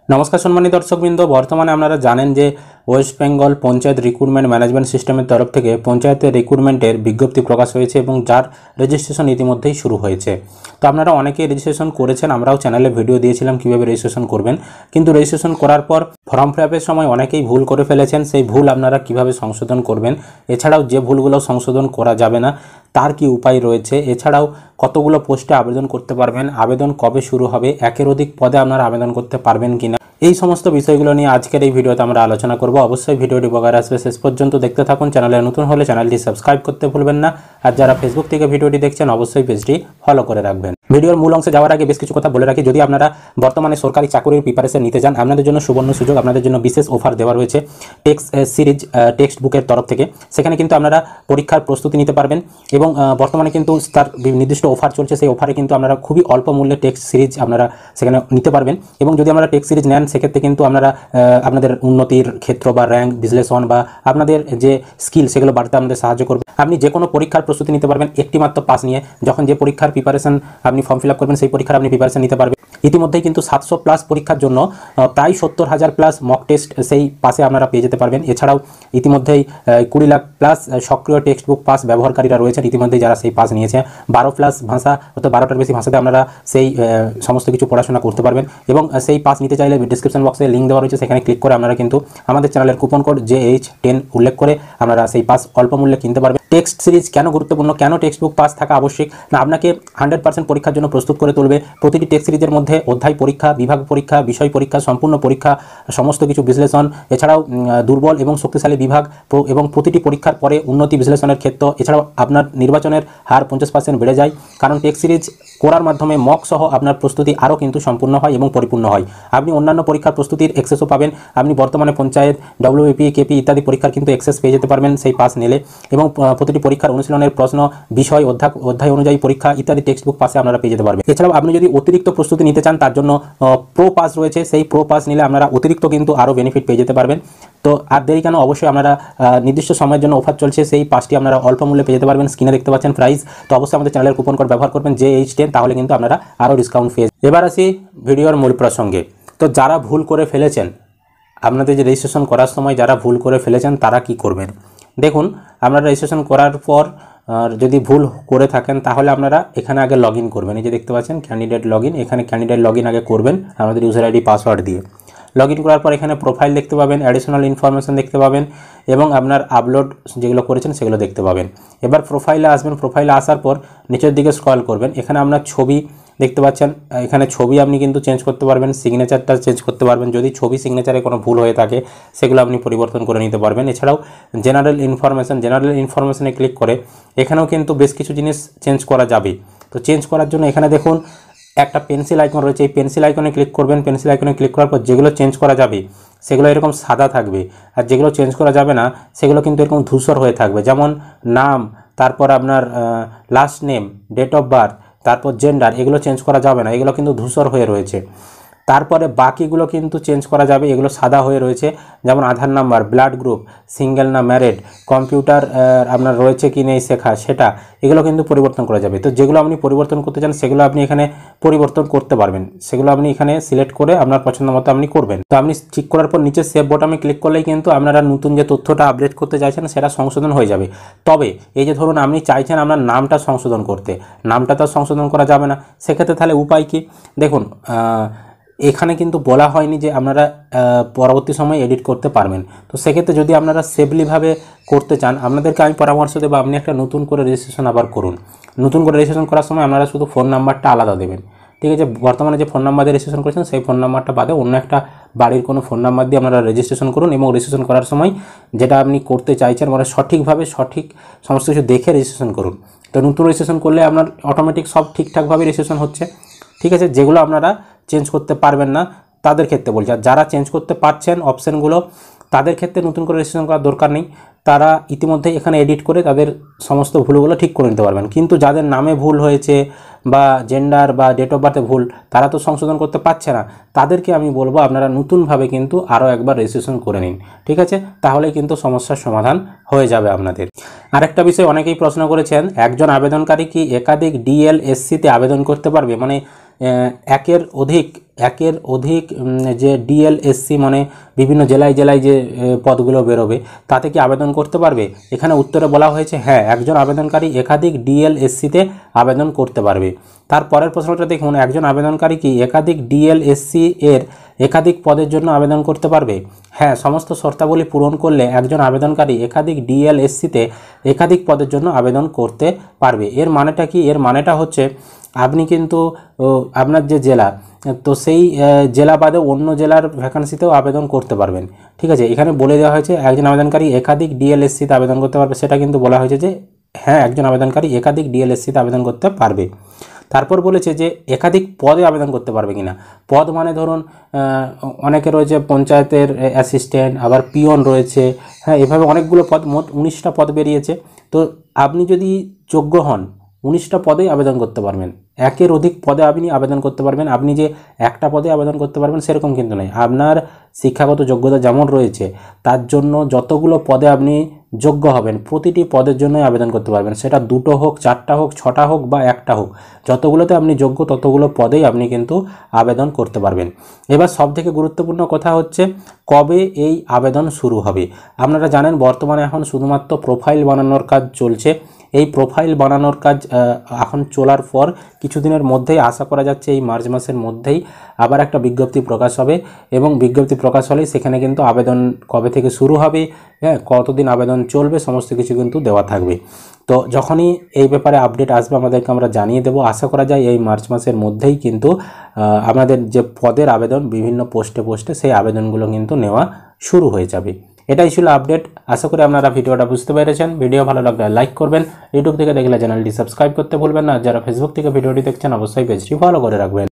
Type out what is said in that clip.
নমস্কার সম্মানিত দর্শকবৃন্দ, বর্তমানে আপনারা জানেন যে West Bengal panchayat recruitment management সিস্টেমের তরফ থেকে পঞ্চায়েতের রিক্রুটমেন্টের বিজ্ঞপ্তি প্রকাশ হয়েছে এবং যার রেজিস্ট্রেশন ইতিমধ্যেই শুরু হয়েছে। তো আপনারা অনেকেই রেজিস্ট্রেশন করেছেন, আমরাও চ্যানেলে ভিডিও দিয়েছিলাম কীভাবে রেজিস্ট্রেশন করবেন, কিন্তু রেজিস্ট্রেশন করার পর ফর্ম ফিল আপের সময় অনেকেই ভুল করে ফেলেছেন। সেই ভুল আপনারা কিভাবে সংশোধন করবেন, এছাড়াও যে ভুলগুলো সংশোধন করা যাবে না তার কি উপায় রয়েছে, এছাড়াও কতগুলো পোস্টে আবেদন করতে পারবেন, আবেদন কবে শুরু হবে, একের অধিক পদে আপনারা আবেদন করতে পারবেন কিনা, এই সমস্ত বিষয়গুলো নিয়ে আজকের এই ভিডিওতে আমরা আলোচনা করব। অবশ্যই ভিডিওটি উপকার আসবে, শেষ পর্যন্ত দেখতে থাকুন। চ্যানেলে নতুন হলে চ্যানেলটি সাবস্ক্রাইব করতে ভুলবেন না, আর যারা ফেসবুক থেকে ভিডিওটি দেখছেন অবশ্যই পেজটি ফলো করে রাখবেন। ভিডিওর মূল অংশে যাওয়ার আগে বেশ কিছু কথা বলে রাখি। যদি আপনারা বর্তমানে সরকারি চাকরির প্রিপারেশন নিতে চান, আপনাদের জন্য সুবর্ণ সুযোগ, আপনাদের জন্য বিশেষ অফার দেওয়া রয়েছে টেক্সট সিরিজ টেক্সট বুকের তরফ থেকে। সেখানে কিন্তু আপনারা পরীক্ষার প্রস্তুতি নিতে পারবেন এবং বর্তমানে কিন্তু তার নির্দিষ্ট অফার চলছে। সেই অফারে কিন্তু আপনারা খুবই অল্প মূল্যে টেক্সট সিরিজ আপনারা সেখানে নিতে পারবেন এবং যদি আপনারা টেক্সট সিরিজ নেন সেক্ষেত্রে কিন্তু আপনারা আপনাদের উন্নতির ক্ষেত্র বা র্যাঙ্ক বিশ্লেষণ বা আপনাদের যে স্কিল সেগুলো বাড়তে আপনাদের সাহায্য করবে। আপনি যে কোনো পরীক্ষার প্রস্তুতি নিতে পারবেন একটি মাত্র পাস নিয়ে। যখন যে পরীক্ষার প্রিপারেশন আপনি ফর্ম ফিল আপ করবেন সেই পরীক্ষার আপনি প্রিপারেশন নিতে পারবেন। ইতিমধ্যেই কিন্তু 700+ পরীক্ষার জন্য প্রায় 70,000+ মক টেস্ট সেই পাশে আপনারা পেয়ে যেতে পারবেন। এছাড়াও ইতিমধ্যেই 20 লাখ+ সক্রিয় টেক্সট বুক পাস ব্যবহারকারীরা রয়েছেন ইতিমধ্যেই, যারা সেই পাস নিয়েছে। 12+ ভাষা, অর্থাৎ 12টার বেশি ভাষাতে আপনারা সেই সমস্ত কিছু পড়াশোনা করতে পারবেন এবং সেই পাস নিতে চাইলে ডিসক্রিপশন বক্সে লিঙ্ক দেওয়া রয়েছে, সেখানে ক্লিক করে আপনারা কিন্তু আমাদের চ্যানেলের কুপন কোড JH10 উল্লেখ করে আপনারা সেই পাস অল্প মূল্যে কিনতে পারবেন। টেক্সট সিরিজ কেন গুরুত্বপূর্ণ, কেন টেক্সট বুক পাস থাকা আবশ্যিক? না, আপনাকে 100% পরীক্ষার জন্য প্রস্তুত করে তুলবে। প্রতিটি টেক্সট সিরিজের মধ্যে অধ্যায় পরীক্ষা, বিভাগ পরীক্ষা, বিষয় পরীক্ষা, সম্পূর্ণ পরীক্ষা, সমস্ত কিছু বিশ্লেষণ, এছাড়াও দুর্বল এবং শক্তিশালী বিভাগ এবং প্রতিটি পরীক্ষার পরে উন্নতি বিশ্লেষণের ক্ষেত্র, এছাড়াও আপনার নির্বাচনের হার 50% বেড়ে যায়, কারণ টেক্সট সিরিজ করার মাধ্যমে মক সহ আপনার প্রস্তুতি আরও কিন্তু সম্পূর্ণ হয় এবং পরিপূর্ণ হয়। আপনি অন্যান্য পরীক্ষার প্রস্তুতির অ্যাক্সেসও পাবেন। আপনি বর্তমানে পঞ্চায়েত, WBP, KP ইত্যাদি পরীক্ষার কিন্তু অ্যাক্সেস পেয়ে যেতে পারবেন সেই পাস নিলে এবং প্রতিটি পরীক্ষার অনুশীলনের প্রশ্ন, বিষয়, অধ্যায় অনুযায়ী পরীক্ষা ইত্যাদি টেক্সট বুক পাসে আপনারা পেয়ে যেতে পারবেন। এছাড়াও আপনি যদি অতিরিক্ত প্রস্তুতি নিতে চান তার জন্য প্রো পাস রয়েছে, সেই প্রো পাস নিলে আপনারা অতিরিক্ত কিন্তু আরও বেনিফিট পেয়ে যেতে পারবেন। তো আর দেরি কেন, অবশ্যই আপনারা নির্দিষ্ট সময়ের জন্য অফার চলছে, সেই পাসটি আপনারা অল্প মূল্যে পেয়ে যেতে পারবেন। স্ক্রিনে দেখতে পাচ্ছেন প্রাইস, তো অবশ্যই আমাদের চ্যানেলের কুপন কোড ব্যবহার করবেন JH10, তাহলে কিন্তু আপনারা আরও ডিসকাউন্ট পেয়ে। এবার আসি ভিডিওর মূল প্রসঙ্গে। তো যারা ভুল করে ফেলেছেন, আপনাদের যে রেজিস্ট্রেশন করার সময় যারা ভুল করে ফেলেছেন তারা কি করবেন? দেখুন, আপনারা রেজিস্ট্রেশন করার পর যদি ভুল করে থাকেন তাহলে আপনারা এখানে আগে লগ ইন করবেন। এই যে দেখতে পাচ্ছেন ক্যান্ডিডেট লগ ইন, এখানে ক্যান্ডিডেট লগ ইন আগে করবেন আমাদের ইউজার আইডি পাসওয়ার্ড দিয়ে। লগ ইন করার পর এখানে প্রোফাইল দেখতে পাবেন, অ্যাডিশনাল ইনফরমেশন দেখতে পাবেন এবং আপনার আপলোড যেগুলো করেছেন সেগুলো দেখতে পাবেন। এবার প্রোফাইলে আসবেন, প্রোফাইলে আসার পর নিচের দিকে স্ক্রল করবেন, এখানে আপনার ছবি দেখতে পাচ্ছেন, এখানে ছবি আপনি কিন্তু চেঞ্জ করতে পারবেন, সিগনেচারটা চেঞ্জ করতে পারবেন। যদি ছবি সিগনেচারে কোনো ভুল হয়ে থাকে সেগুলো আপনি পরিবর্তন করে নিতে পারবেন। এছাড়াও জেনারেল ইনফরমেশনে ক্লিক করে এখানেও কিন্তু বেশ কিছু জিনিস চেঞ্জ করা যাবে। তো চেঞ্জ করার জন্য এখানে দেখুন একটা পেন্সিল আইকন রয়েছে, এই পেন্সিল আইকনে ক্লিক করবেন। পেন্সিল আইকনে ক্লিক করার পর যেগুলো চেঞ্জ করা যাবে সেগুলো এরকম সাদা থাকবে, আর যেগুলো চেঞ্জ করা যাবে না সেগুলো কিন্তু এরকম ধূসর হয়ে থাকবে। যেমন নাম, তারপর আপনার last name, date of birth, তারপর জেন্ডার, এগুলো চেঞ্জ করা যাবে না, এগুলো কিন্তু ধূসর হয়ে রয়েছে। তারপরে বাকিগুলো কিন্তু চেঞ্জ করা যাবে, এগুলো সাদা হয়ে রয়েছে। যেমন আধার নাম্বার, ব্লাড গ্রুপ, সিঙ্গেল না ম্যারিড, কম্পিউটার আপনার রয়েছে কি নেই শেখা সেটা, এগুলো কিন্তু পরিবর্তন করা যাবে। তো যেগুলো আপনি পরিবর্তন করতে চান সেগুলো আপনি এখানে পরিবর্তন করতে পারবেন, সেগুলো আপনি এখানে সিলেক্ট করে আপনার পছন্দ মতো আপনি করবেন। তো আপনি ঠিক করার পর নিচে সেভ বোতামে ক্লিক করলেই কিন্তু আপনারা নতুন যে তথ্যটা আপডেট করতে চাইছেন সেটা সংশোধন হয়ে যাবে। তবে এই যে ধরুন আপনি চাইছেন আপনার নামটা সংশোধন করতে, নামটা তো সংশোধন করা যাবে না, সেক্ষেত্রে তাহলে উপায় কি? দেখুন, এখানে কিন্তু বলা হয়নি যে আপনারা পরবর্তী সময় এডিট করতে পারবেন। তো সেক্ষেত্রে যদি আপনারা সেফলিভাবে করতে চান, আপনাদেরকে আমি পরামর্শ দেবো আপনি একটা নতুন করে রেজিস্ট্রেশন আবার করুন। নতুন করে রেজিস্ট্রেশন করার সময় আপনারা শুধু ফোন নাম্বারটা আলাদা দেবেন, ঠিক আছে? বর্তমানে যে ফোন নাম্বার দিয়ে রেজিস্ট্রেশন করেছেন সেই ফোন নাম্বারটা বাদে অন্য একটা বাড়ির কোনো ফোন নাম্বার দিয়ে আপনারা রেজিস্ট্রেশন করুন এবং রেজিস্ট্রেশন করার সময় যেটা আপনি করতে চাইছেন মানে সঠিকভাবে সঠিক সমস্ত কিছু দেখে রেজিস্ট্রেশন করুন। তো নতুন রেজিস্ট্রেশন করলে আপনার অটোমেটিক সব ঠিকঠাকভাবে রেজিস্ট্রেশন হচ্ছে, ঠিক আছে? যেগুলো আপনারা চেঞ্জ করতে পারবেন না তাদের ক্ষেত্রে বলছি, আর যারা চেঞ্জ করতে পারছেন অপশানগুলো তাদের ক্ষেত্রে নতুন করে রেজিস্ট্রেশন করার দরকার নেই। তারা ইতিমধ্যে এখানে এডিট করে তাদের সমস্ত ভুলগুলো ঠিক করে নিতে পারবেন। কিন্তু যাদের নামে ভুল হয়েছে বা জেন্ডার বা ডেট অফ বার্থে ভুল, তারা তো সংশোধন করতে পারছে না, তাদেরকে আমি বলবো আপনারা নতুনভাবে কিন্তু আরও একবার রেজিস্ট্রেশন করে নিন, ঠিক আছে? তাহলে কিন্তু সমস্যার সমাধান হয়ে যাবে আপনাদের। আরেকটা বিষয় অনেকেই প্রশ্ন করেছেন, একজন আবেদনকারী কি একাধিক DL SCতে আবেদন করতে পারবে? মানে একের অধিক যে ডিএলএসসি মানে বিভিন্ন জেলায় জেলায় যে পদগুলো বেরোবে তাতে কি আবেদন করতে পারবে? এখানে উত্তরে বলা হয়েছে হ্যাঁ, একজন আবেদনকারী একাধিক ডিএলএসসিতে আবেদন করতে পারবে। তারপরের প্রশ্নটা দেখুন, একজন আবেদনকারী কি একাধিক ডিএলএসসি এর একাধিক পদের জন্য আবেদন করতে পারবে? হ্যাঁ, সমস্ত শর্তাবলী পূরণ করলে একজন আবেদনকারী একাধিক ডিএলএসসিতে একাধিক পদের জন্য আবেদন করতে পারবে। এর মানেটা কি? এর মানেটা হচ্ছে আপনি কিন্তু আপনার যে জেলা, তো সেই জেলা বাদে অন্য জেলার ভ্যাকান্সিতেও আবেদন করতে পারবেন। ঠিক আছে, এখানে বলে দেওয়া হয়েছে একজন আবেদনকারী একাধিক ডিএলএসসিতে আবেদন করতে পারবে, সেটা কিন্তু বলা হয়েছে যে হ্যাঁ, একজন আবেদনকারী একাধিক ডিএলএসসিতে আবেদন করতে পারবে। তারপর বলেছে যে একাধিক পদে আবেদন করতে পারবে কিনা। পদ মানে ধরুন অনেকে রয়েছে পঞ্চায়েতের অ্যাসিস্ট্যান্ট, আবার পিয়ন রয়েছে, হ্যাঁ, এভাবে অনেকগুলো পদ, মোট 19টা পদ বেরিয়েছে। তো আপনি যদি যোগ্য হন 19টা পদেই আবেদন করতে পারবেন, একের অধিক পদে আপনি আবেদন করতে পারবেন। আপনি যে একটা পদে আবেদন করতে পারবেন সেরকম কিন্তু নয়, আপনার শিক্ষাগত যোগ্যতা যেমন রয়েছে তার জন্য যতগুলো পদে আপনি যোগ্য হবেন প্রতিটি পদের জন্যই আবেদন করতে পারবেন, সেটা 2টো হোক, 4টা হোক, 6টা হোক বা 1টা হোক, যতগুলোতে আপনি যোগ্য ততগুলো পদেই আপনি কিন্তু আবেদন করতে পারবেন। এবার সবথেকে গুরুত্বপূর্ণ কথা হচ্ছে কবে এই আবেদন শুরু হবে। আপনারা জানেন বর্তমানে এখন শুধুমাত্র প্রোফাইল বানানোর কাজ চলছে। এই প্রোফাইল বানানোর কাজ এখন চলার পর কিছুদিনের মধ্যেই আশা করা যাচ্ছে এই মার্চ মাসের মধ্যেই আবার একটা বিজ্ঞপ্তি প্রকাশ হবে, এবং বিজ্ঞপ্তি প্রকাশ হলেই সেখানে কিন্তু আবেদন কবে থেকে শুরু হবে, হ্যাঁ, কতদিন আবেদন চলবে, সমস্ত কিছু কিন্তু দেওয়া থাকবে। তো যখনই এই ব্যাপারে আপডেট আসবে আমাদেরকে আমরা জানিয়ে দেবো। আশা করা যায় এই মার্চ মাসের মধ্যেই কিন্তু আমাদের যে পদের আবেদন বিভিন্ন পোস্টে সেই আবেদনগুলো কিন্তু নেওয়া শুরু হয়ে যাবে। এটাই ছিল আপডেট। আশা করি আপনারা ভিডিওটা বুঝতে পেরেছেন। ভিডিও ভালো লাগলে লাইক করবেন, ইউটিউব থেকে দেখলে চ্যানেলটি সাবস্ক্রাইব করতে ভুলবেন না। যারা ফেসবুক থেকে ভিডিওটি দেখছেন অবশ্যই পেজটি ফলো করে রাখবেন।